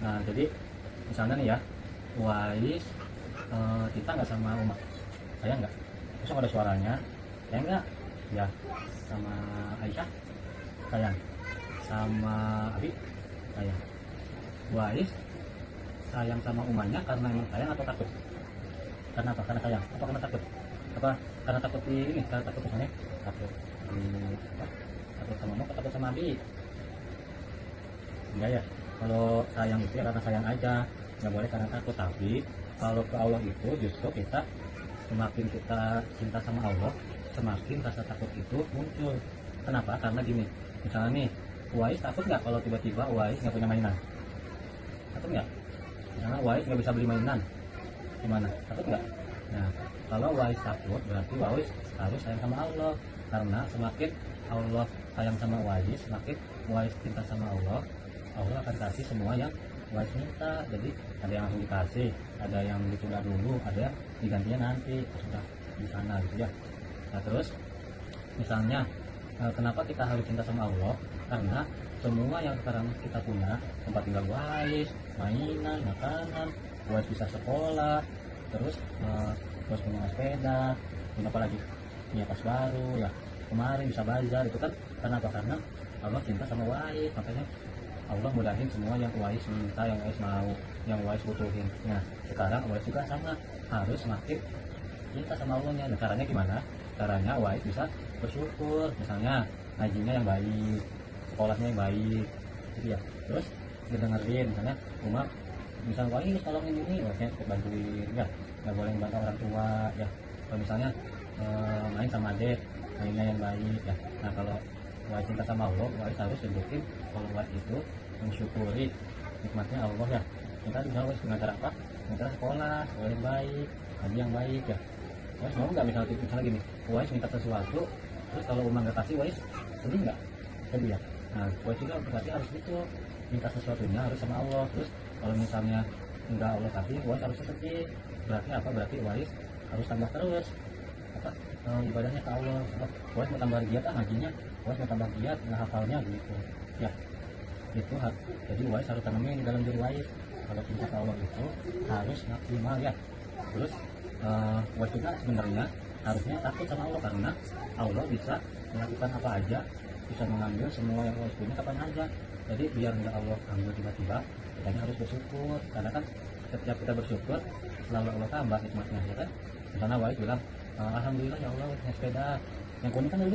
Nah jadi misalnya nih ya, Wais cinta nggak sama Uma? Saya nggak. Besok ada suaranya, saya nggak. Ya, sama Aisyah sayang, sama Abi sayang. Wais sayang sama Umanya karena emang sayang atau takut? Karena apa? Karena sayang? Apa karena takut? Apa karena takut di ini? Karena takut misalnya takut di apa? Takut sama Uma, takut sama Abi? Enggak ya. Kalau sayang itu ya karena sayang aja, nggak boleh karena takut. Tapi kalau ke Allah itu justru kita, semakin kita cinta sama Allah, semakin rasa takut itu muncul. Kenapa? Karena gini, misalnya nih, Wais takut nggak kalau tiba-tiba Wais nggak punya mainan? Takut nggak? Misalnya Wais nggak bisa beli mainan, gimana? Takut nggak? Nah, kalau Wais takut berarti Wais harus sayang sama Allah. Karena semakin Allah sayang sama Wais, semakin Wais cinta sama Allah, Allah akan kasih semua yang Wais minta. Jadi ada yang langsung dikasih, ada yang ditunda dulu, ada yang digantinya nanti sudah di sana gitu ya. Nah terus misalnya kenapa kita harus cinta sama Allah? Karena semua yang sekarang kita punya, tempat tinggal Wais, mainan, makanan, Wais bisa sekolah, terus Wais punya sepeda, punya apa lagi? Punya tas baru ya, kemarin bisa bazar, itu kan karena apa? Karena Allah cinta sama Wais, makanya Allah mudahin semua yang Wais minta, yang Wais mau, yang Wais butuhin. Nah sekarang Wais juga sama, harus semakin cinta sama Allahnya. Nah caranya gimana? Caranya Wais bisa bersyukur, misalnya ngajinya yang baik, sekolahnya yang baik gitu ya. Terus didengerin, misalnya Uma misalnya Wais tolongin ini, Waisnya ikut bantuin ya, nggak boleh membantah orang tua ya. Kalau misalnya main sama adik, mainnya yang baik ya. Nah kalau Wais cinta sama Allah, Wais harus tunjukin kalau Wais itu mensyukuri nikmatnya Allah ya. Kita bisa Wais dengan cara apa? Dengan cara sekolah yang baik, ngaji yang baik ya. Wais mau nggak misalnya gini, Wais minta sesuatu, terus kalau Uma nggak kasih, Wais sedih nggak? Sedih ya. Nah Wais juga berarti harus gitu, minta sesuatunya harus sama Allah. Terus kalau misalnya nggak Allah kasih, Wais harus sedih. Berarti apa? Berarti Wais harus tambah terus apa ibadahnya ke Allah. Wais mau tambah giat ngajinya, Wais mau tambah giat ngehafalnya gitu ya. Itu jadi Wais harus tanamin dalam diri Wais kalau cinta ke Allah itu harus maksimal ya. Terus Wais juga sebenarnya harusnya takut sama Allah, karena Allah bisa melakukan apa aja, bisa mengambil semua yang Wais punya kapan aja. Jadi biar nggak Allah ambil tiba-tiba, kita harus bersyukur, karena kan setiap kita bersyukur selalu Allah tambah nikmatnya ya kan. Misalnya Wais bilang alhamdulillah ya Allah, Wais punya sepeda yang kuning kan dulu